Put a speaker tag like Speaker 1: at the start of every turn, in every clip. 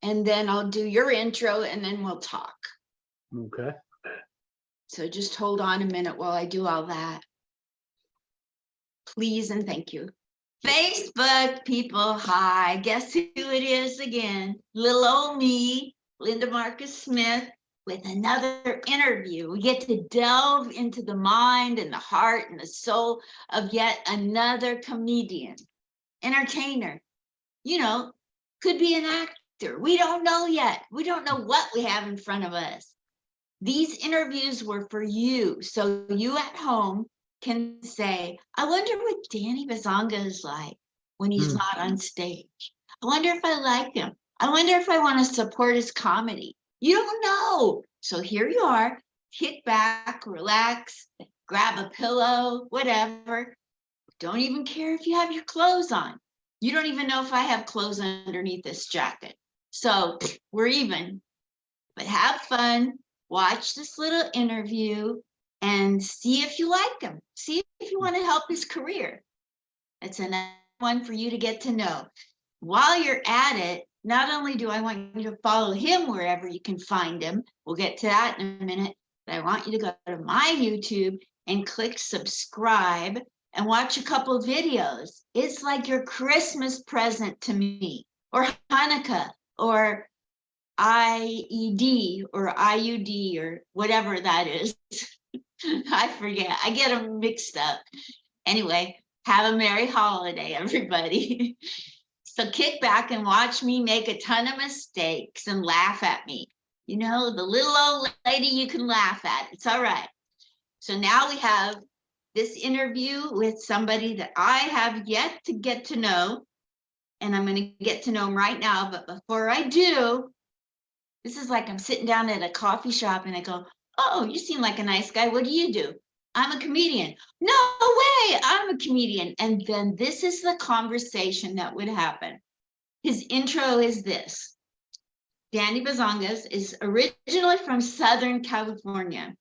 Speaker 1: and then I'll do your intro, and then we'll talk.
Speaker 2: Okay.
Speaker 1: So just hold on a minute while I do all that. Please and thank you. Facebook people, hi. Guess who it is again? Little old me, Linda Marcus Smith, with another interview. We get to delve into the mind and the heart and the soul of yet another comedian, entertainer. You know, could be an actor. We don't know yet. We don't know what we have in front of us. These interviews were for you, so you at home can say, I wonder what Danny Bazongas is like when he's not on stage. I wonder if I like him. I wonder if I want to support his comedy. You don't know. So here you are. Kick back, relax, grab a pillow, whatever. Don't even care if you have your clothes on. You don't even know if I have clothes underneath this jacket. So we're even. But have fun. Watch this little interview and see if you like him. See if you want to help his career. It's another one for you to get to know. While you're at it, not only do I want you to follow him wherever you can find him, we'll get to that in a minute, but I want you to go to my YouTube and click subscribe and watch a couple videos. It's like your Christmas present to me, or Hanukkah, or IED or IUD or whatever that is. I forget. I get them mixed up. Anyway, have a merry holiday, everybody. So kick back and watch me make a ton of mistakes and laugh at me. You know, the little old lady you can laugh at. It's all right. So now we have this interview with somebody that I have yet to get to know. And I'm going to get to know him right now. But before I do, this is like I'm sitting down at a coffee shop and I go, oh, you seem like a nice guy. What do? I'm a comedian. No way, I'm a comedian. And then this is the conversation that would happen. His intro is this. Danny Bazongas is originally from Southern California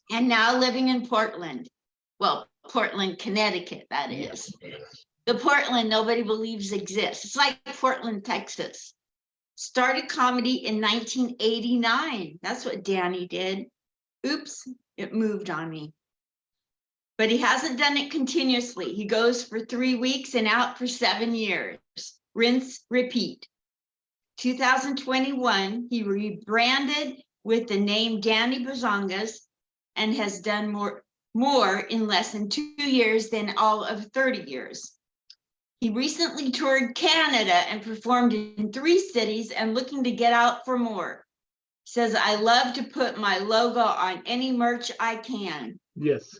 Speaker 1: and now living in Portland. Well, Portland, Connecticut, that is. The Portland nobody believes exists. It's like Portland, Texas. Started comedy in 1989. That's what Danny did. Oops, it moved on me. But he hasn't done it continuously. He goes for 3 weeks and out for 7 years. Rinse, repeat. 2021, he rebranded with the name Danny Bazongas and has done more in less than 2 years than all of 30 years. He recently toured Canada and performed in 3 cities and looking to get out for more. Says, I love to put my logo on any merch I can.
Speaker 2: Yes.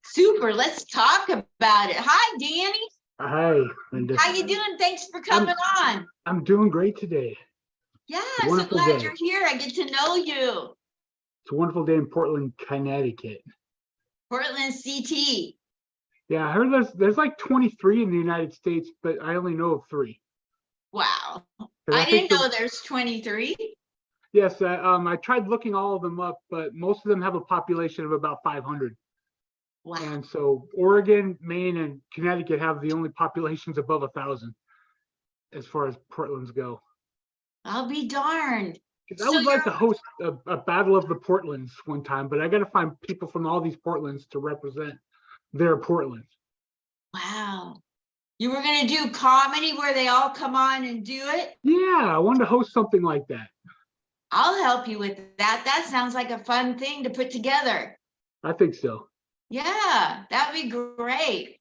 Speaker 1: Super. Let's talk about it. Hi, Danny.
Speaker 2: Hi, Linda.
Speaker 1: How you doing? Thanks for coming on.
Speaker 2: I'm doing great today.
Speaker 1: Yeah, I'm so glad you're here. I get to know you.
Speaker 2: It's a wonderful day in Portland, Connecticut.
Speaker 1: Portland, CT.
Speaker 2: Yeah, I heard there's like 23 in the United States, but I only know of 3.
Speaker 1: Wow. I didn't know there's 23.
Speaker 2: Yes, I tried looking all of them up, but most of them have a population of about 500.
Speaker 1: Wow.
Speaker 2: And so Oregon, Maine, and Connecticut have the only populations above 1,000 as far as Portlands go.
Speaker 1: I'll be darned.
Speaker 2: I would like to host a battle of the Portlands one time, but I got to find people from all these Portlands to represent their Portlands.
Speaker 1: Wow. You were going to do comedy where they all come on and do it?
Speaker 2: Yeah, I wanted to host something like that.
Speaker 1: I'll help you with that. That sounds like a fun thing to put together.
Speaker 2: I think so.
Speaker 1: Yeah, that'd be great.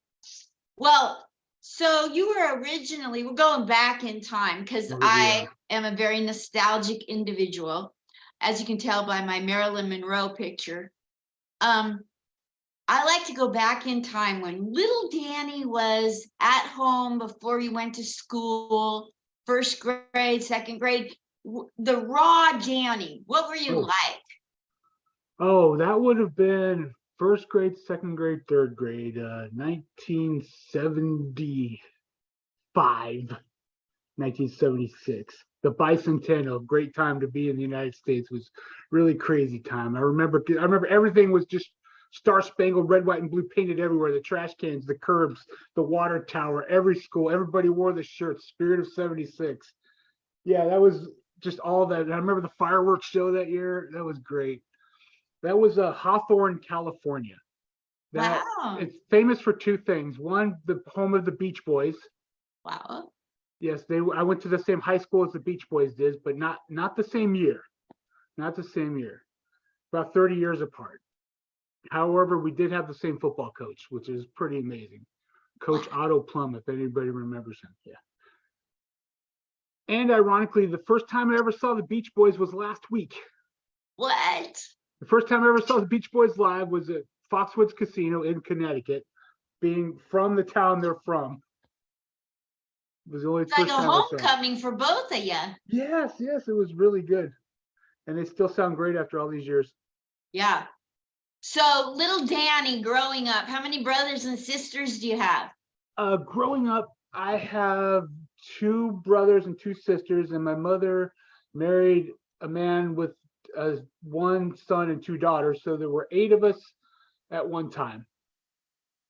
Speaker 1: Well, so you were originally, we're going back in time because I am a very nostalgic individual, as you can tell by my Marilyn Monroe picture. I like to go back in time when little Danny was at home before he went to school, 1st grade, 2nd grade. The raw Danny, what were you like?
Speaker 2: Oh, that would have been 1st grade, 2nd grade, 3rd grade, 1975, 1976. The bicentennial, great time to be in the United States, was really crazy time. I remember everything was just star-spangled, red, white, and blue painted everywhere. The trash cans, the curbs, the water tower, every school, everybody wore the shirts, Spirit of 76. Yeah, that was just all that. I remember the fireworks show that year. That was great. That was Hawthorne, California. That
Speaker 1: Wow.
Speaker 2: it's famous for two things. One, the home of the Beach Boys.
Speaker 1: Wow.
Speaker 2: Yes, I went to the same high school as the Beach Boys did, but not the same year. Not the same year. About 30 years apart. However, we did have the same football coach, which is pretty amazing. Coach
Speaker 1: Wow.
Speaker 2: Otto Plum, if anybody remembers him. Yeah. And ironically, the first time I ever saw the Beach Boys was last week.
Speaker 1: What?
Speaker 2: The first time I ever saw the Beach Boys live was at Foxwoods Casino in Connecticut, being from the town they're from. It was the only
Speaker 1: It's like
Speaker 2: first
Speaker 1: a
Speaker 2: time I saw them.
Speaker 1: homecoming for both of you.
Speaker 2: Yes, it was really good. And they still sound great after all these years.
Speaker 1: Yeah. So little Danny growing up, how many brothers and sisters do you have?
Speaker 2: Growing up, I have 2 brothers and 2 sisters, and my mother married a man with 1 son and 2 daughters. So there were 8 of us at one time.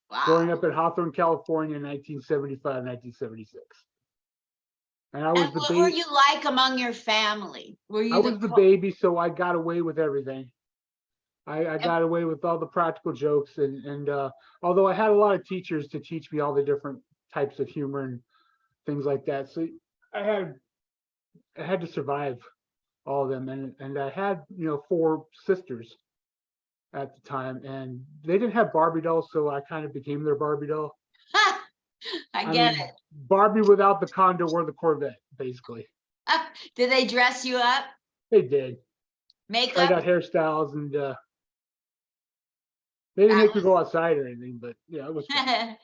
Speaker 1: Wow.
Speaker 2: Growing up in Hawthorne, California in 1975, 1976. And I was
Speaker 1: And
Speaker 2: the
Speaker 1: what were
Speaker 2: baby.
Speaker 1: you like among your family? Were you
Speaker 2: I was the baby, so I got away with everything. I got away with all the practical jokes, and although I had a lot of teachers to teach me all the different types of humor and things like that, so I had to survive all of them, and I had 4 sisters at the time, and they didn't have Barbie dolls, so I kind of became their Barbie doll.
Speaker 1: I get
Speaker 2: mean, Barbie without the condo or the Corvette, basically.
Speaker 1: it. Did they dress you up?
Speaker 2: They did.
Speaker 1: Makeup?
Speaker 2: Tried out hairstyles, and they didn't make me go outside or anything, but yeah, it was fun.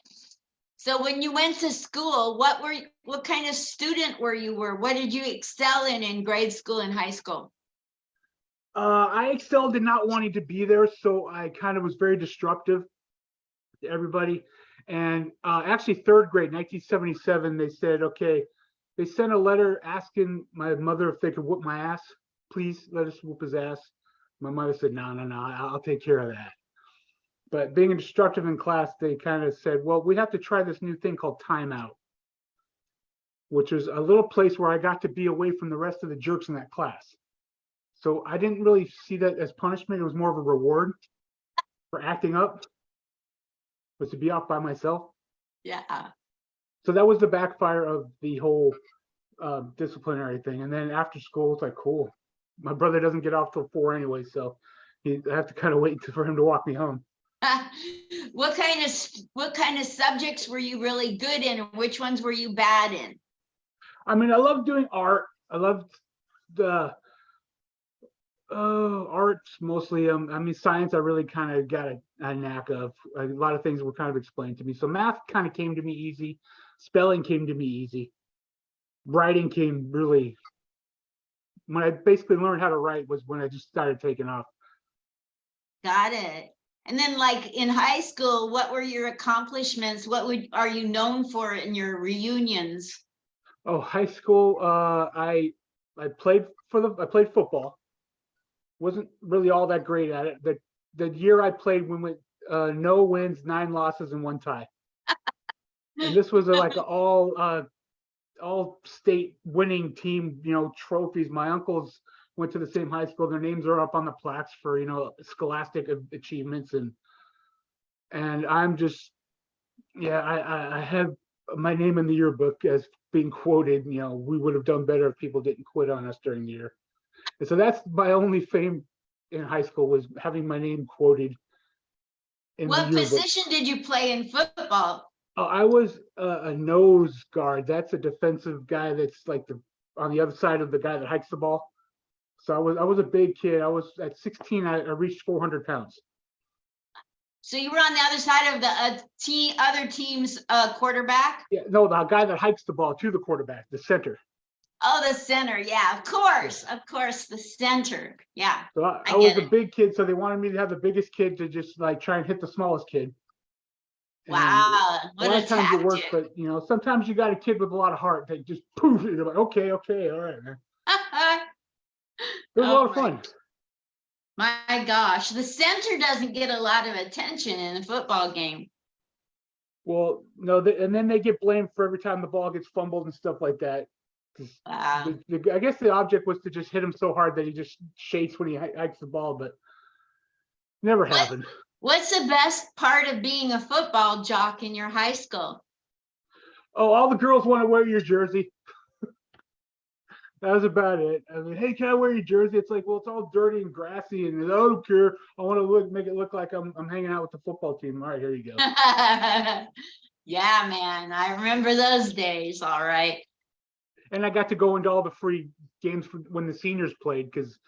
Speaker 1: So when you went to school, what kind of student were you? What did you excel in grade school and high school?
Speaker 2: I excelled in not wanting to be there, so I kind of was very destructive to everybody. And actually, 3rd grade, 1977, they said, okay, they sent a letter asking my mother if they could whoop my ass. Please let us whoop his ass. My mother said, no, I'll take care of that. But being destructive in class, they kind of said, well, we have to try this new thing called timeout, which was a little place where I got to be away from the rest of the jerks in that class. So I didn't really see that as punishment. It was more of a reward for acting up, was to be off by myself.
Speaker 1: Yeah.
Speaker 2: So that was the backfire of the whole disciplinary thing. And then after school, it's like, cool. My brother doesn't get off till 4 anyway, so I have to kind of wait for him to walk me home.
Speaker 1: What kind of subjects were you really good in, and which ones were you bad in?
Speaker 2: I mean, I love doing art. I loved the arts mostly. I mean, science I really kind of got a knack of. A lot of things were kind of explained to me. So math kind of came to me easy. Spelling came to me easy. Writing came really, when I basically learned how to write was when I just started taking off.
Speaker 1: Got it. And then like in high school, what were your accomplishments? Are you known for in your reunions?
Speaker 2: Oh, high school, I played football. Wasn't really all that great at it. The year I played, we went no wins, 9 losses, and 1 tie. And this was like an all state winning team, trophies. My uncles went to the same high school. Their names are up on the plaques for scholastic achievements, and I'm just, yeah, I have my name in the yearbook as being quoted. We would have done better if people didn't quit on us during the year. And so that's my only fame in high school, was having my name quoted in the
Speaker 1: What
Speaker 2: yearbook.
Speaker 1: position did you play in football?
Speaker 2: I was a nose guard. That's a defensive guy that's like on the other side of the guy that hikes the ball. So I was a big kid. I was at 16. I reached 400 pounds.
Speaker 1: So you were on the other side of the other team's quarterback?
Speaker 2: Yeah, no, the guy that hikes the ball to the quarterback, the center.
Speaker 1: Oh, the center. Yeah, of course, the center. Yeah.
Speaker 2: So I was a big kid, so they wanted me to have the biggest kid to just like try and hit the smallest kid.
Speaker 1: Wow,
Speaker 2: a lot of times it works, but sometimes you got a kid with a lot of heart that just poof, you're like, okay, all right, man. It was a lot of fun.
Speaker 1: My gosh, the center doesn't get a lot of attention in a football game.
Speaker 2: Well, no, and then they get blamed for every time the ball gets fumbled and stuff like that.
Speaker 1: Wow.
Speaker 2: I guess the object was to just hit him so hard that he just shakes when he hikes the ball, but never
Speaker 1: What,
Speaker 2: happened.
Speaker 1: what's the best part of being a football jock in your high school?
Speaker 2: Oh, all the girls want to wear your jersey. That was about it. I mean, hey, can I wear your jersey? It's like, well, it's all dirty and grassy, and I don't care. I want to make it look like I'm hanging out with the football team. All right, here you go.
Speaker 1: Yeah, man. I remember those days. All right.
Speaker 2: And I got to go into all the free games when the seniors played because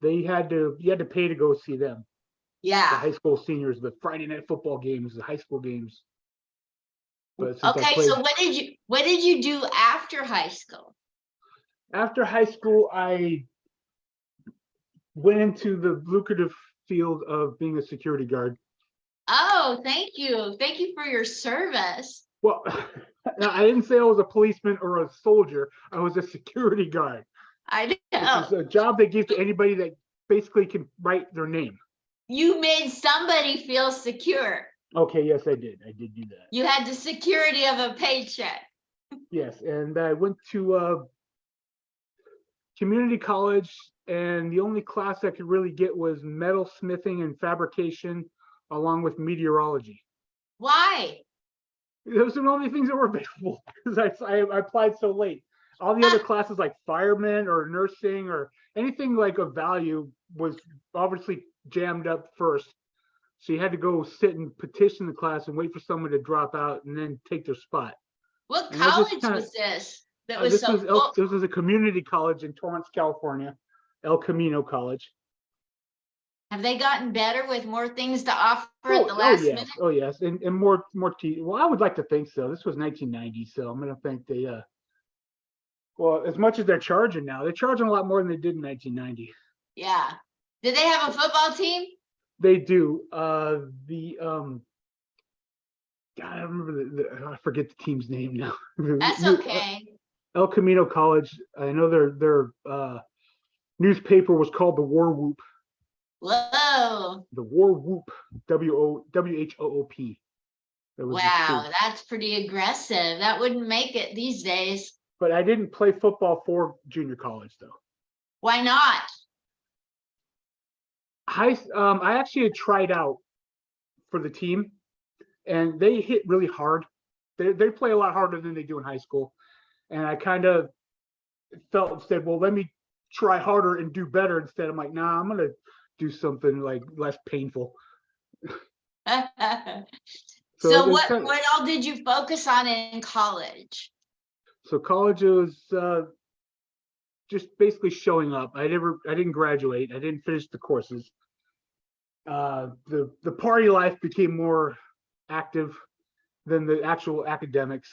Speaker 2: you had to pay to go see them. The
Speaker 1: Yeah.
Speaker 2: high school seniors, the Friday night football games, the high school games. But since I
Speaker 1: Okay,
Speaker 2: played
Speaker 1: so what did you do after high school?
Speaker 2: after high school, I went into the lucrative field of being a security guard.
Speaker 1: Oh, thank you. Thank you for your service.
Speaker 2: Well, I didn't say I was a policeman or a soldier. I was a security guard,
Speaker 1: I
Speaker 2: which
Speaker 1: know.
Speaker 2: is a job they give to anybody that basically can write their name.
Speaker 1: You made somebody feel secure.
Speaker 2: Okay, yes, I did. I did do that.
Speaker 1: You had the security of a paycheck.
Speaker 2: Yes, and I went to community college, and the only class I could really get was metal smithing and fabrication, along with meteorology.
Speaker 1: Why?
Speaker 2: Those are the only things that were available because I applied so late. All the other classes like firemen or nursing or anything like of value was obviously jammed up first. So you had to go sit and petition the class and wait for someone to drop out and then take their spot.
Speaker 1: What
Speaker 2: And I just
Speaker 1: college
Speaker 2: kinda-
Speaker 1: was this? That was
Speaker 2: this
Speaker 1: so
Speaker 2: was
Speaker 1: full?
Speaker 2: this was a community college in Torrance, California, El Camino College.
Speaker 1: Have they gotten better with more things to offer at the last
Speaker 2: yes.
Speaker 1: minute?
Speaker 2: Oh yes, and more well, I would like to think so. This was 1990, so I'm gonna think they well, as much as they're charging now, they're charging a lot more than they did in 1990.
Speaker 1: Yeah. Did they have a football team?
Speaker 2: They do. God, I remember I forget the team's name now.
Speaker 1: That's okay.
Speaker 2: El Camino College. I know their newspaper was called the War Whoop.
Speaker 1: Whoa.
Speaker 2: The War Whoop. WHOOP.
Speaker 1: Wow, that's pretty aggressive. That wouldn't make it these days.
Speaker 2: But I didn't play football for junior college though.
Speaker 1: Why not?
Speaker 2: I actually had tried out for the team, and they hit really hard. They play a lot harder than they do in high school, and I kind of said, well, let me try harder and do better instead. I'm like, nah, I'm gonna do something like less painful.
Speaker 1: So what all did you focus on in college?
Speaker 2: So college was just basically showing up. I didn't graduate. I didn't finish the courses. The party life became more active than the actual academics.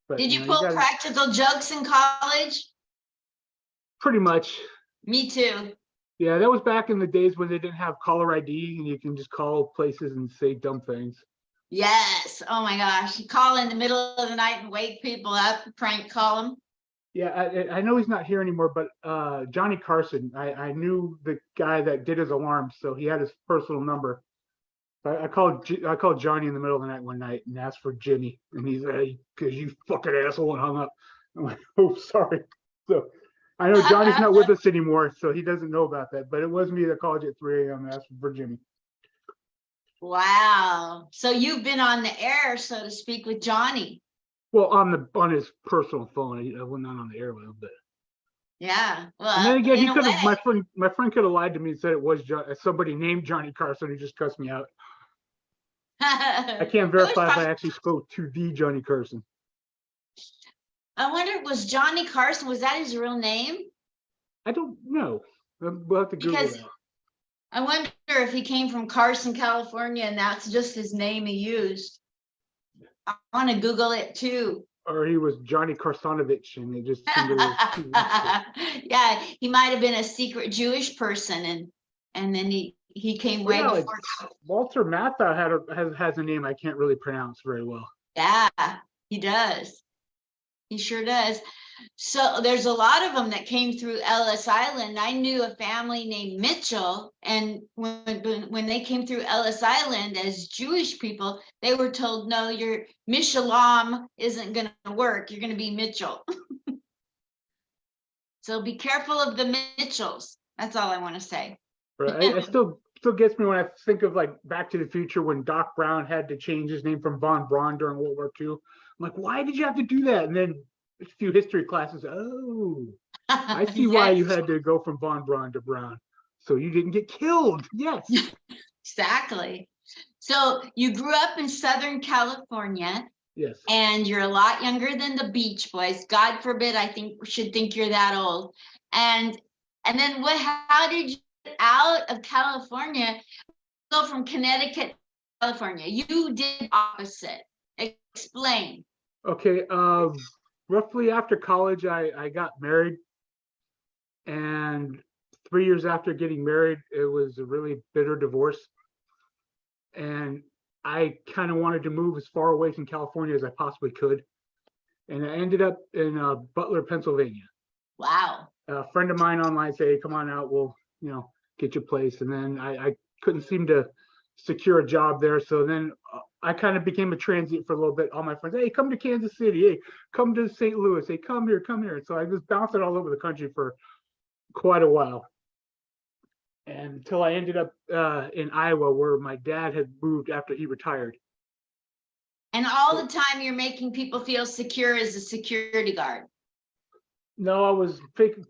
Speaker 2: But
Speaker 1: did you pull practical jokes in college?
Speaker 2: Pretty much.
Speaker 1: Me too.
Speaker 2: Yeah, that was back in the days when they didn't have caller ID and you can just call places and say dumb things.
Speaker 1: Yes. Oh my gosh. You call in the middle of the night and wake people up, prank call them.
Speaker 2: Yeah, I know he's not here anymore, but Johnny Carson, I knew the guy that did his alarms, so he had his personal number. I called Johnny in the middle of the night one night and asked for Jimmy, and he's like, "Cause you fucking asshole," and hung up. I'm like, "Oh, sorry." So I know Johnny's not with us anymore, so he doesn't know about that. But it was me that called you at 3 a.m. and asked for Jimmy.
Speaker 1: Wow. So you've been on the air, so to speak, with Johnny.
Speaker 2: Well, on his personal phone, I went not on the air with him, but
Speaker 1: yeah. Well,
Speaker 2: and then again, he could have. My friend could have lied to me and said it was somebody named Johnny Carson who just cussed me out. I can't verify if I actually spoke to the Johnny Carson.
Speaker 1: I wonder, was Johnny Carson, was that his real name?
Speaker 2: I don't know. We'll have to Google that.
Speaker 1: I wonder if he came from Carson, California, and that's just his name he used. I want to Google it too.
Speaker 2: Or he was Johnny Carsonovich, and it just.
Speaker 1: Yeah, he might have been a secret Jewish person, and then he came way before.
Speaker 2: Walter Matthau has a name I can't really pronounce very well.
Speaker 1: Yeah, he does. He sure does. So there's a lot of them that came through Ellis Island. I knew a family named Mitchell, and when they came through Ellis Island as Jewish people, they were told, no, your Mishalom isn't going to work. You're going to be Mitchell. So be careful of the Mitchells. That's all I want to say.
Speaker 2: But I still gets me when I think of like Back to the Future when Doc Brown had to change his name from Von Braun during World War II. I'm like, why did you have to do that? And then a few history classes, oh, I see why you
Speaker 1: Yes,
Speaker 2: had to go from Von Braun to Brown. So you didn't get killed. Yes.
Speaker 1: exactly. So you grew up in Southern California,
Speaker 2: Yes.
Speaker 1: and you're a lot younger than the Beach Boys. God forbid, I should think you're that old. And then how did you get out of California, go from Connecticut to California? You did opposite. Explain.
Speaker 2: Okay. Roughly after college, I got married, and 3 years after getting married, it was a really bitter divorce, and I kind of wanted to move as far away from California as I possibly could, and I ended up in Butler, Pennsylvania.
Speaker 1: Wow.
Speaker 2: A friend of mine online said, "Hey, come on out, we'll get you a place." And then I couldn't seem to secure a job there, so then I kind of became a transient for a little bit. All my friends, "Hey, come to Kansas City. Hey, come to St. Louis. Hey, come here, come here." So I was bouncing all over the country for quite a while, and until I ended up in Iowa, where my dad had moved after he retired.
Speaker 1: And all the time you're making people feel secure as a security guard.
Speaker 2: No, I was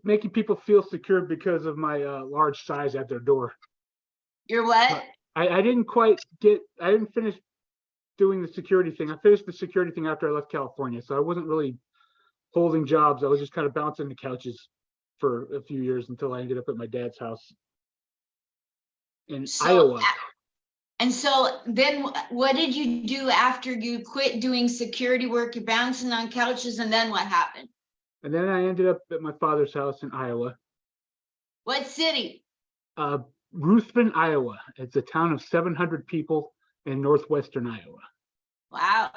Speaker 2: making people feel secure because of my large size at their door.
Speaker 1: You're what?
Speaker 2: I didn't finish doing the security thing. I finished the security thing after I left California, so I wasn't really holding jobs. I was just kind of bouncing the couches for a few years until I ended up at my dad's house in Iowa.
Speaker 1: And so then what did you do after you quit doing security work? You're bouncing on couches, and then what happened?
Speaker 2: And then I ended up at my father's house in Iowa.
Speaker 1: What city?
Speaker 2: Ruthven, Iowa. It's a town of 700 people in northwestern Iowa.
Speaker 1: Wow.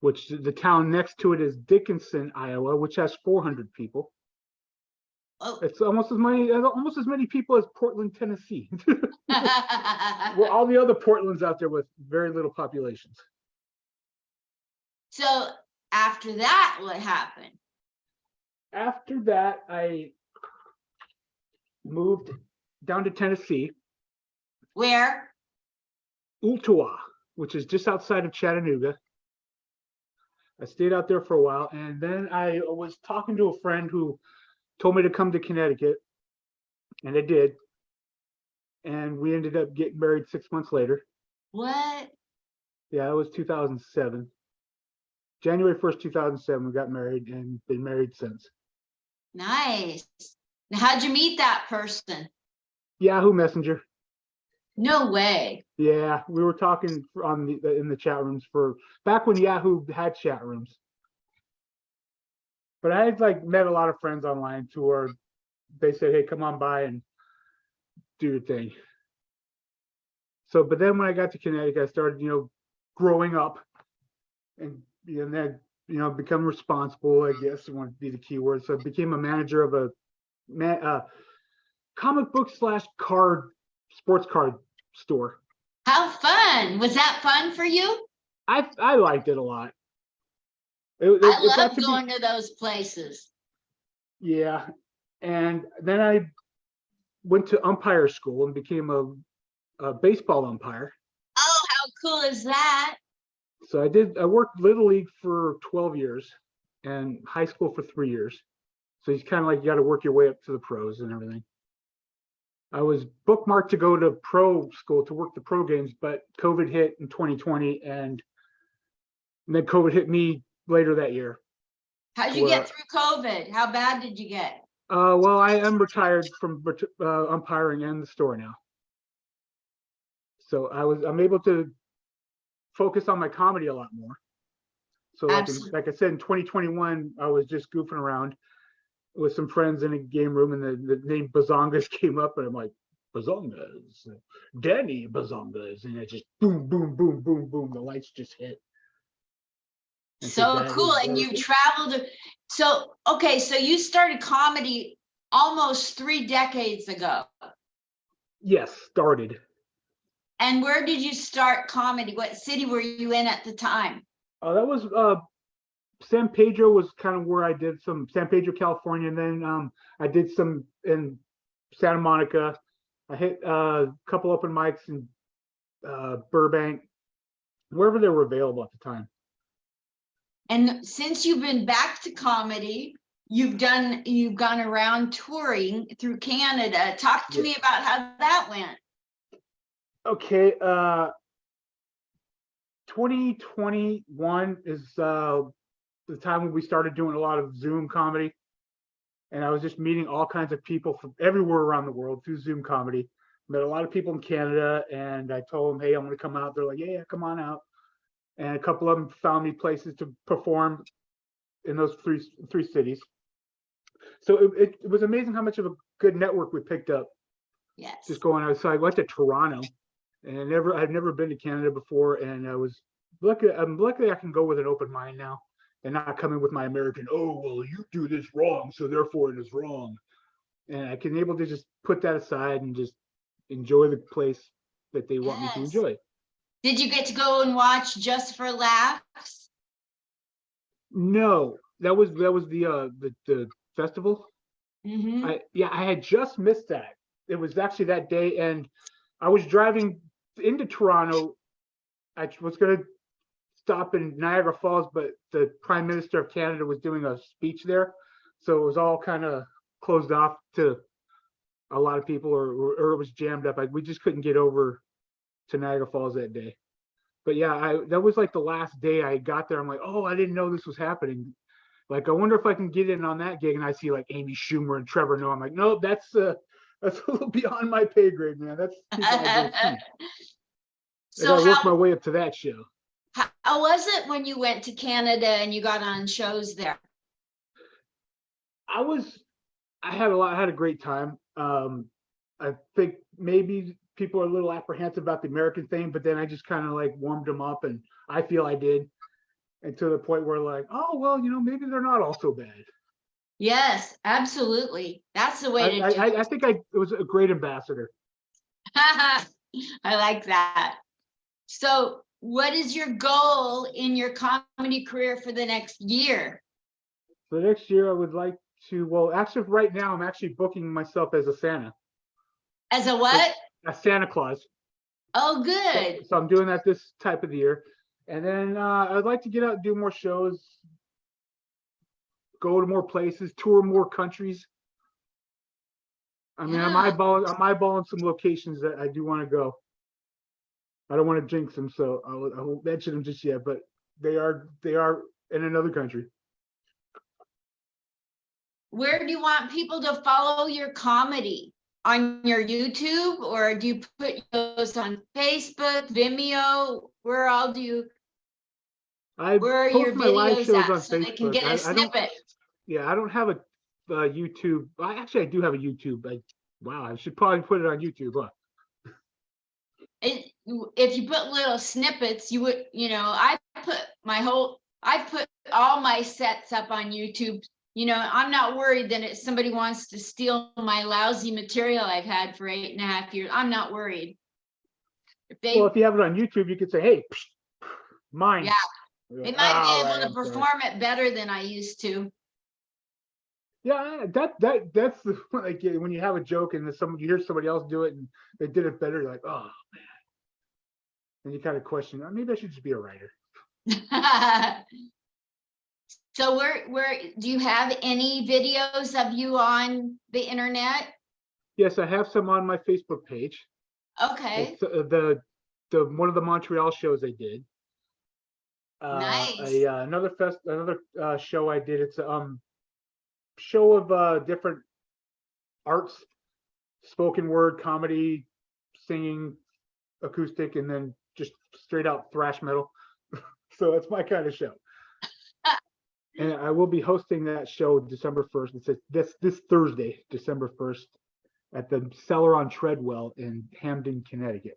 Speaker 2: Which the town next to it is Dickinson, Iowa, which has 400 people.
Speaker 1: Oh.
Speaker 2: It's almost as many people as Portland, Tennessee. Well, all the other Portlands out there with very little populations.
Speaker 1: So after that, what happened?
Speaker 2: After that, I moved down to Tennessee.
Speaker 1: Where?
Speaker 2: Ooltewah, which is just outside of Chattanooga. I stayed out there for a while, and then I was talking to a friend who told me to come to Connecticut, and I did. And we ended up getting married 6 months later.
Speaker 1: What?
Speaker 2: Yeah, it was 2007. January 1st, 2007, we got married and been married since.
Speaker 1: Nice. Now, how'd you meet that person?
Speaker 2: Yahoo Messenger.
Speaker 1: No way.
Speaker 2: Yeah, we were talking in the chat rooms for back when Yahoo had chat rooms. But I had met a lot of friends online too, where they said, "Hey, come on by and do your thing." So, but then when I got to Connecticut, I started, growing up, and then become responsible. I guess would be the key word. So I became a manager of a comic book / sports card store.
Speaker 1: How fun. Was that fun for you?
Speaker 2: I liked it a lot.
Speaker 1: I love going to those places.
Speaker 2: Yeah. And then I went to umpire school and became a baseball umpire.
Speaker 1: Oh, how cool is that?
Speaker 2: So I worked Little League for 12 years and high school for 3 years. So it's kind of like you got to work your way up to the pros and everything. I was bookmarked to go to pro school to work the pro games, but COVID hit in 2020, and then COVID hit me later that year.
Speaker 1: How'd you get through COVID? How bad did you get?
Speaker 2: Well, I am retired from umpiring and the store now. So I'm able to focus on my comedy a lot more. So like I said, in 2021, I was just goofing around with some friends in a game room, and the name Bazongas came up, and I'm like, Bazongas, Danny Bazongas, and it just boom, boom, boom, boom, boom. The lights just hit. And
Speaker 1: so cool. And you traveled. So you started comedy almost 3 decades ago.
Speaker 2: Yes, started.
Speaker 1: And where did you start comedy? What city were you in at the time?
Speaker 2: That was San Pedro was kind of where I did some San Pedro, California, and then I did some in Santa Monica. I hit a couple open mics in Burbank, wherever they were available at the time.
Speaker 1: And since you've been back to comedy, you've gone around touring through Canada. Talk to me about how that went.
Speaker 2: Okay, 2021 is the time when we started doing a lot of Zoom comedy. And I was just meeting all kinds of people from everywhere around the world through Zoom comedy. Met a lot of people in Canada, and I told them, hey, I'm going to come out. They're like, yeah, come on out. And a couple of them found me places to perform in those three cities. So it was amazing how much of a good network we picked up.
Speaker 1: Yes.
Speaker 2: Just going out. So I went to Toronto, and I've never been to Canada before, and I was lucky. I'm lucky I can go with an open mind now, and not come in with my American, oh, well, you do this wrong, so therefore it is wrong. And I can able to just put that aside and just enjoy the place that they want me to enjoy.
Speaker 1: Did you get to go and watch Just for Laughs?
Speaker 2: No, that was the festival.
Speaker 1: Mm-hmm.
Speaker 2: I had just missed that. It was actually that day, and I was driving into Toronto. I was going to stop in Niagara Falls, but the Prime Minister of Canada was doing a speech there, so it was all kind of closed off to a lot of people, or it was jammed up. We just couldn't get over to Niagara Falls that day. But yeah, that was like the last day I got there. I'm like, oh, I didn't know this was happening. Like, I wonder if I can get in on that gig. And I see like Amy Schumer and Trevor Noah. I'm like, no, that's a little beyond my pay grade, man. That's people I go see. So I worked my way up to that show.
Speaker 1: How was it when you went to Canada and you got on shows there?
Speaker 2: I had a great time. I think maybe people are a little apprehensive about the American thing, but then I just kind of like warmed them up, and I feel I did. And to the point where like, oh, well, maybe they're not all so bad.
Speaker 1: Yes, absolutely. That's the way to do it.
Speaker 2: I think I was a great ambassador.
Speaker 1: I like that. So what is your goal in your comedy career for the next year?
Speaker 2: For the next year, I would like to, well, actually right now, I'm actually booking myself as a Santa.
Speaker 1: As a what?
Speaker 2: A Santa Claus.
Speaker 1: Oh, good.
Speaker 2: So I'm doing that this type of the year. And then I'd like to get out and do more shows, go to more places, tour more countries. I mean, I'm eyeballing some locations that I do want to go. I don't want to jinx them, so I won't mention them just yet, but they are in another country.
Speaker 1: Where do you want people to follow your comedy? On your YouTube, or do you put those on Facebook, Vimeo? Where are your videos at on so Facebook. They can get a snippet?
Speaker 2: I don't have a YouTube. Actually, I do have a YouTube. Wow, I should probably put it on YouTube, huh?
Speaker 1: If you put little snippets, you would, I put all my sets up on YouTube. I'm not worried that if somebody wants to steal my lousy material I've had for 8.5 years. I'm not worried.
Speaker 2: If you have it on YouTube, you could say, hey, mine.
Speaker 1: Yeah, they might be able to perform it better than I used to.
Speaker 2: Yeah, that's the like when you have a joke and you hear somebody else do it and they did it better, you're like, oh man. And you kind of question, maybe I should just be a writer.
Speaker 1: So where do you have any videos of you on the internet?
Speaker 2: Yes, I have some on my Facebook page.
Speaker 1: Okay.
Speaker 2: It's, the one of the Montreal shows I did.
Speaker 1: Nice.
Speaker 2: Another show I did. It's show of different arts, spoken word, comedy, singing, acoustic, and then just straight out thrash metal. So it's my kind of show. And I will be hosting that show December 1st. It's this Thursday, December 1st, at the Cellar on Treadwell in Hamden, Connecticut.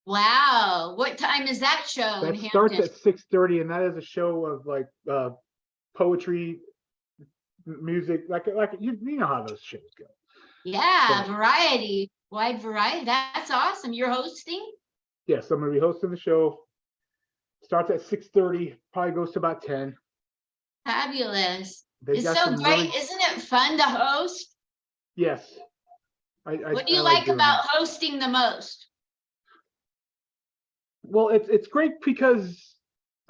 Speaker 1: Wow. What time is that show?
Speaker 2: That starts at 6:30, and that is a show of like poetry, music, like you know how those shows go.
Speaker 1: Yeah, so, variety, wide variety. That's awesome. You're hosting?
Speaker 2: Yes, I'm going to be hosting the show. Starts at 6:30, probably goes to about 10.
Speaker 1: Fabulous.
Speaker 2: They
Speaker 1: It's
Speaker 2: got
Speaker 1: so
Speaker 2: some
Speaker 1: great.
Speaker 2: really,
Speaker 1: Isn't it fun to host?
Speaker 2: yes,
Speaker 1: What do
Speaker 2: I
Speaker 1: you
Speaker 2: like
Speaker 1: like
Speaker 2: doing
Speaker 1: about
Speaker 2: that.
Speaker 1: hosting the most?
Speaker 2: Well, it's great because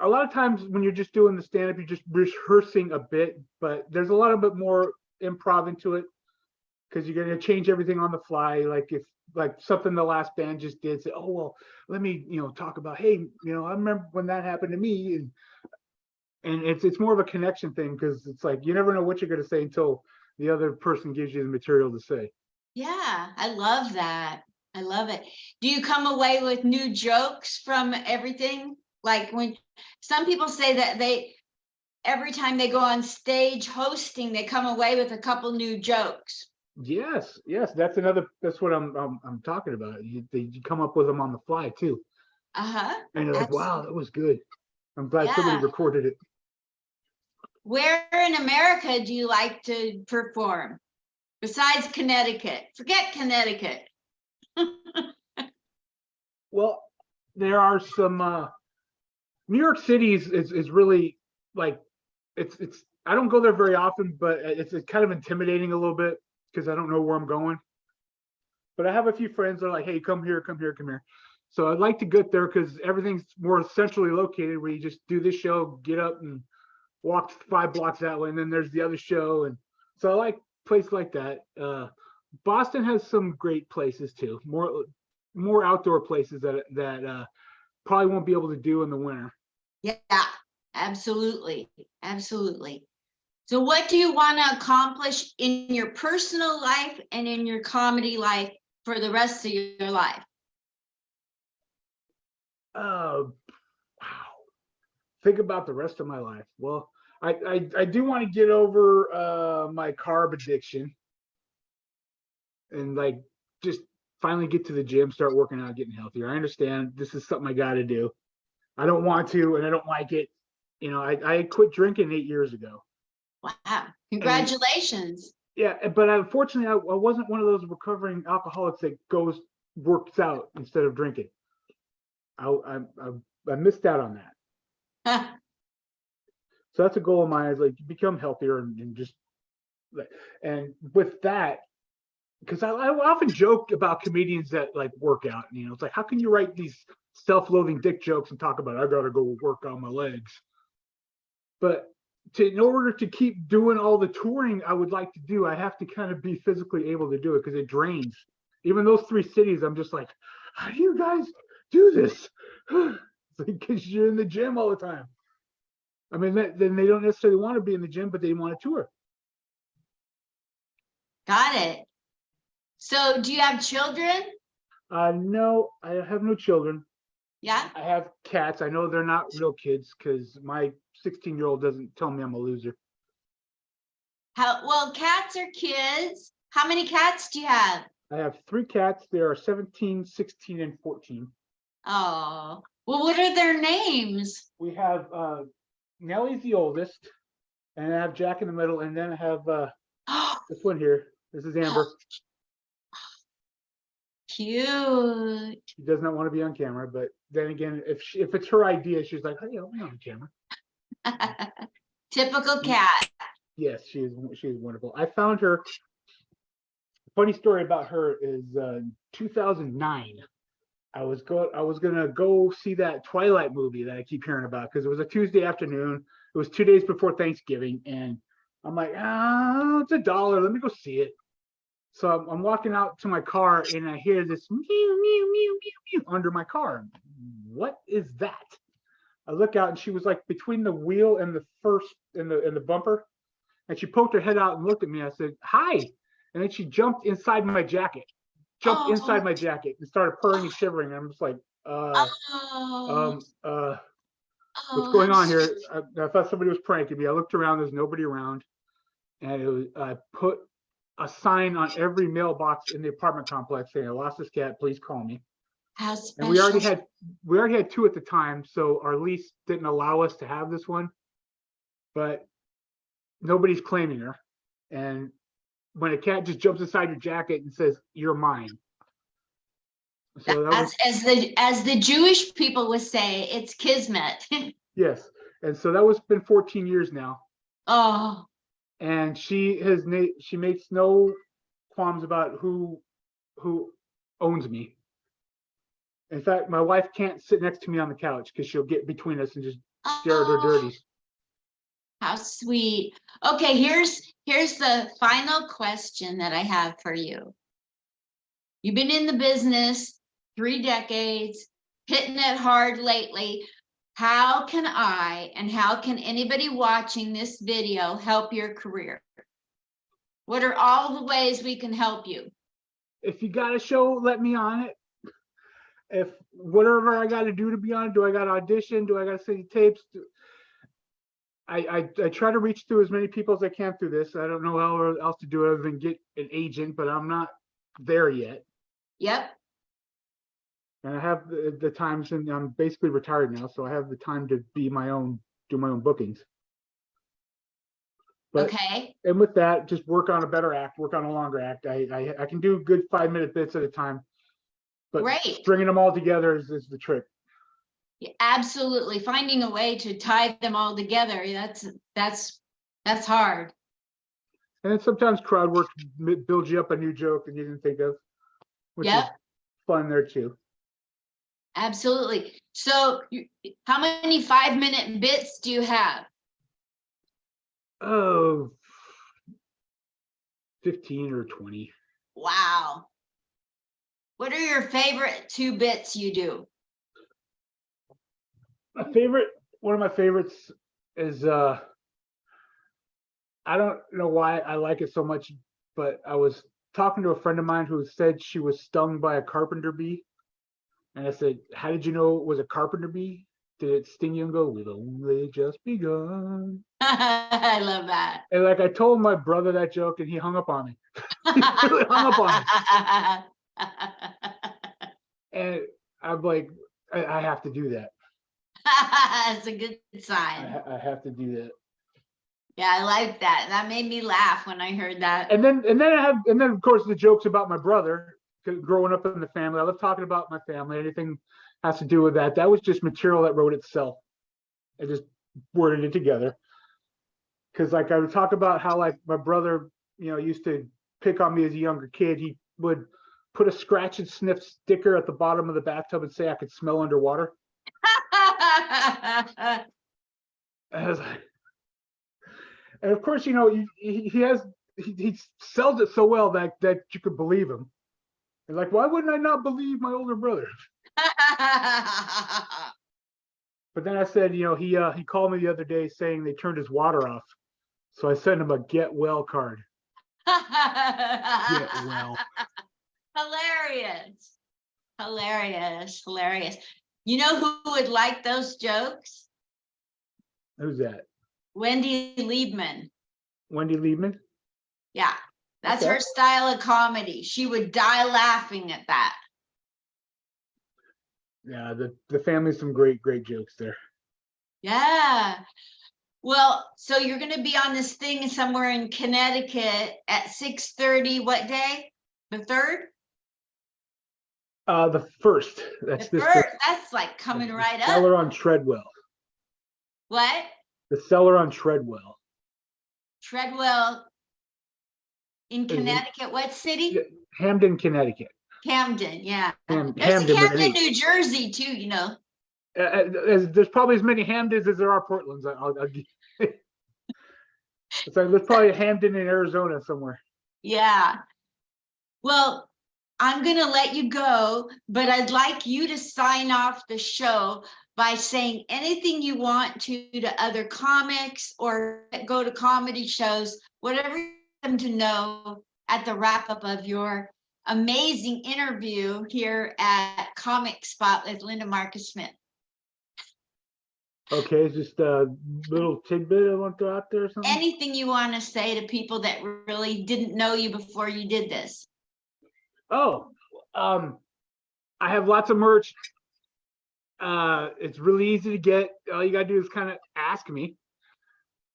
Speaker 2: a lot of times when you're just doing the stand up, you're just rehearsing a bit, but there's a lot of bit more improv into it because you're going to change everything on the fly. Like if like something the last band just did, say, oh well, let me talk about, hey, I remember when that happened to me, and it's more of a connection thing because it's like you never know what you're going to say until the other person gives you the material to say.
Speaker 1: Yeah, I love that. I love it. Do you come away with new jokes from everything? Like when some people say that every time they go on stage hosting, they come away with a couple new jokes.
Speaker 2: Yes, that's what I'm talking about. You come up with them on the fly too,
Speaker 1: Uh-huh.
Speaker 2: and you're like, wow, that was good. I'm glad somebody
Speaker 1: Yeah.
Speaker 2: recorded it.
Speaker 1: Where in America do you like to perform besides Connecticut? Forget Connecticut.
Speaker 2: Well, there are some New York City is really like it's I don't go there very often, but it's kind of intimidating a little bit because I don't know where I'm going. But I have a few friends that are like, hey, come here, come here, come here. So I'd like to get there because everything's more centrally located where you just do this show, get up and walk 5 blocks that way, and then there's the other show. And so I like places like that. Boston has some great places too, more outdoor places that probably won't be able to do in the winter.
Speaker 1: Yeah, absolutely. Absolutely. So what do you want to accomplish in your personal life and in your comedy life for the rest of your life?
Speaker 2: Wow. Think about the rest of my life. Well, I do want to get over my carb addiction and like just finally get to the gym, start working out, getting healthier. I understand this is something I got to do. I don't want to, and I don't like it. I quit drinking 8 years ago.
Speaker 1: Wow.
Speaker 2: And
Speaker 1: Congratulations.
Speaker 2: yeah, but unfortunately, I wasn't one of those recovering alcoholics that works out instead of drinking. I missed out on that. So that's a goal of mine, is like become healthier and just, and with that, because I often joke about comedians that like work out, and it's like, how can you write these self-loathing dick jokes and talk about I gotta go work on my legs? But in order to keep doing all the touring I would like to do, I have to kind of be physically able to do it because it drains. Even those 3 cities, I'm just like, how do you guys do this? It's like, because you're in the gym all the time. I mean, then they don't necessarily want to be in the gym, but they want to tour.
Speaker 1: Got it. So do you have children?
Speaker 2: No, I have no children.
Speaker 1: Yeah.
Speaker 2: I have cats. I know they're not real kids because my 16-year-old doesn't tell me I'm a loser.
Speaker 1: Well, cats are kids. How many cats do you have?
Speaker 2: I have 3 cats. They are 17, 16, and 14.
Speaker 1: Oh, well, what are their names?
Speaker 2: We have Nellie's the oldest, and I have Jack in the middle, and then I have this one here. This is Amber.
Speaker 1: Cute.
Speaker 2: She does not want to be on camera, but then again, if it's her idea, she's like, "Hey, I'll be on camera."
Speaker 1: Typical cat.
Speaker 2: Yes, she is wonderful. I found her. Funny story about her is 2009. I was gonna go see that Twilight movie that I keep hearing about because it was a Tuesday afternoon. It was 2 days before Thanksgiving, and I'm like, it's $1. Let me go see it. So I'm walking out to my car, and I hear this meow meow meow meow meow under my car. What is that? I look out, and she was like between the wheel and the and the bumper, and she poked her head out and looked at me. I said, "Hi," and then she jumped inside my jacket. Jumped inside
Speaker 1: Oh,
Speaker 2: my jacket and started purring and shivering. And I'm just like,
Speaker 1: oh,
Speaker 2: um, what's
Speaker 1: oh,
Speaker 2: going
Speaker 1: how
Speaker 2: on
Speaker 1: sweet.
Speaker 2: here? I thought somebody was pranking me. I looked around, there's nobody around. And I put a sign on every mailbox in the apartment complex saying, I lost this cat, please call me.
Speaker 1: How
Speaker 2: And
Speaker 1: special.
Speaker 2: we already had 2 at the time. So our lease didn't allow us to have this one, but nobody's claiming her. And when a cat just jumps inside your jacket and says, you're mine. So that was,
Speaker 1: That's as the Jewish people would say, it's kismet.
Speaker 2: yes. And so that was been 14 years now.
Speaker 1: Oh,
Speaker 2: and she makes no qualms about who owns me. In fact, my wife can't sit next to me on the couch because she'll get between us and just stare at her
Speaker 1: oh,
Speaker 2: dirty.
Speaker 1: how sweet. Okay, here's the final question that I have for you. You've been in the business 3 decades, hitting it hard lately. How can I and how can anybody watching this video help your career? What are all the ways we can help you?
Speaker 2: If you got a show, let me on it. If whatever I got to do to be on, do I got to audition? Do I got to send you tapes? I try to reach through as many people as I can through this. I don't know how else to do it other than get an agent, but I'm not there yet.
Speaker 1: Yep.
Speaker 2: And I have the times, and I'm basically retired now, so I have the time to do my own bookings. But,
Speaker 1: okay.
Speaker 2: And with that, just work on a better act, work on a longer act. I can do good 5-minute bits at a time, but
Speaker 1: Great.
Speaker 2: stringing them all together is the trick.
Speaker 1: Absolutely. Finding a way to tie them all together. That's hard.
Speaker 2: And then sometimes crowd work builds you up a new joke that you didn't think of, which is fun there too.
Speaker 1: Absolutely. So how many 5-minute bits do you have?
Speaker 2: Oh, 15 or 20.
Speaker 1: Wow. What are your favorite 2 bits you do?
Speaker 2: One of my favorites is I don't know why I like it so much, but I was talking to a friend of mine who said she was stung by a carpenter bee. And I said, how did you know it was a carpenter bee? Did it sting you and go, we've only just begun?
Speaker 1: I love that.
Speaker 2: And like I told my brother that joke and he hung up on me. He really hung up on me. And I'm like, I have to do that.
Speaker 1: That's a good sign.
Speaker 2: I have to do that.
Speaker 1: Yeah, I like that. That made me laugh when I heard that.
Speaker 2: And then of course the jokes about my brother growing up in the family. I love talking about my family. Anything has to do with that. That was just material that wrote itself. I just worded it together. Because like I would talk about how like my brother, used to pick on me as a younger kid. He would put a scratch and sniff sticker at the bottom of the bathtub and say I could smell underwater. And of course, he sells it so well that you could believe him. And like, why wouldn't I not believe my older brother? But then I said, he called me the other day saying they turned his water off. So I sent him a get well card. Get well.
Speaker 1: Hilarious. Hilarious. Hilarious. You know who would like those jokes?
Speaker 2: Who's that?
Speaker 1: Wendy Liebman.
Speaker 2: Wendy Liebman?
Speaker 1: Yeah. That's
Speaker 2: Okay.
Speaker 1: her style of comedy. She would die laughing at that.
Speaker 2: Yeah, the family's some great jokes there.
Speaker 1: Yeah. Well, so you're going to be on this thing somewhere in Connecticut at 6:30. What day? The 3rd?
Speaker 2: The 1st. That's
Speaker 1: the
Speaker 2: this.
Speaker 1: 1st. That's like coming right up.
Speaker 2: Cellar on Treadwell.
Speaker 1: What?
Speaker 2: The Cellar on Treadwell.
Speaker 1: Treadwell in Connecticut. What city?
Speaker 2: Hamden, Connecticut.
Speaker 1: Camden, yeah. There's
Speaker 2: Hamden,
Speaker 1: a Camden, New Jersey, too,
Speaker 2: there's probably as many Hamdens as there are Portlands. It's like there's probably a Hamden in Arizona somewhere.
Speaker 1: Yeah. Well, I'm going to let you go, but I'd like you to sign off the show by saying anything you want to other comics or go to comedy shows, whatever you want them to know at the wrap up of your amazing interview here at Comic Spot with Linda Marcus Smith.
Speaker 2: Okay, just a little tidbit I want to throw out there or something?
Speaker 1: Anything you want to say to people that really didn't know you before you did this?
Speaker 2: Oh, I have lots of merch. It's really easy to get. All you gotta do is kind of ask me.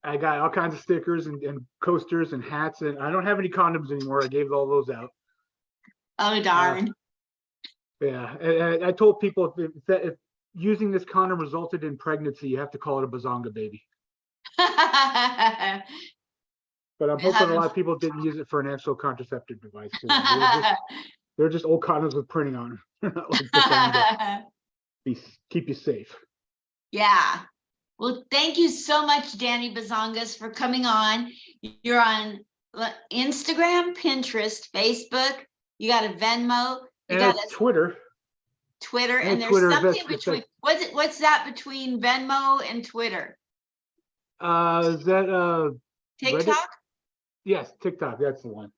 Speaker 2: I got all kinds of stickers and coasters and hats, and I don't have any condoms anymore. I gave all those out.
Speaker 1: Oh, darn.
Speaker 2: Yeah, and I told people if using this condom resulted in pregnancy, you have to call it a Bazonga baby. But I'm hoping a lot of people didn't use it for an actual contraceptive device. They're just old condoms with printing on them. They're not like designed to keep you safe.
Speaker 1: Yeah. Well, thank you so much, Danny Bazongas, for coming on. You're on Instagram, Pinterest, Facebook. You got a Venmo. You got a
Speaker 2: Twitter.
Speaker 1: And there's
Speaker 2: Twitter,
Speaker 1: something between. What's that between Venmo and Twitter?
Speaker 2: Is that
Speaker 1: TikTok?
Speaker 2: Reddit? Yes, TikTok. That's the one.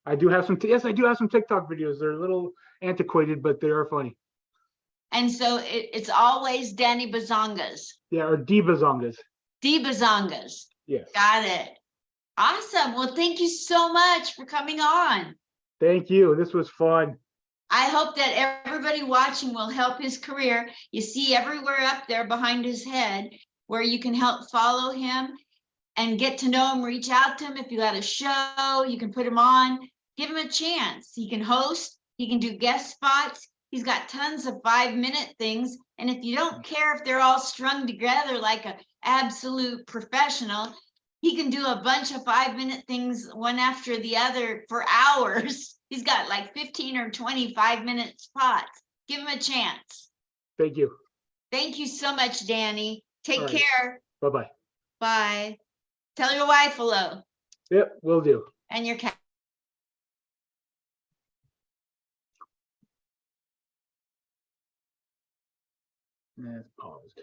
Speaker 2: I do have some. Yes, I do have some TikTok videos. They're a little antiquated, but they are funny.
Speaker 1: And so it's always Danny Bazongas.
Speaker 2: Yeah, or D Bazongas.
Speaker 1: D Bazongas.
Speaker 2: Yes.
Speaker 1: Got it. Awesome. Well, thank you so much for coming on.
Speaker 2: Thank you. This was fun.
Speaker 1: I hope that everybody watching will help his career. You see everywhere up there behind his head where you can help follow him and get to know him, reach out to him. If you got a show, you can put him on, give him a chance. He can host, he can do guest spots. He's got tons of 5-minute things. And if you don't care if they're all strung together like an absolute professional, he can do a bunch of 5-minute things one after the other for hours. He's got like 15 or 20 5-minute spots. Give him a chance.
Speaker 2: Thank you.
Speaker 1: Thank you so much, Danny. Take care.
Speaker 2: Bye-bye.
Speaker 1: Bye. Tell your wife hello.
Speaker 2: Yep, will do.
Speaker 1: And your cat.
Speaker 2: That's paused.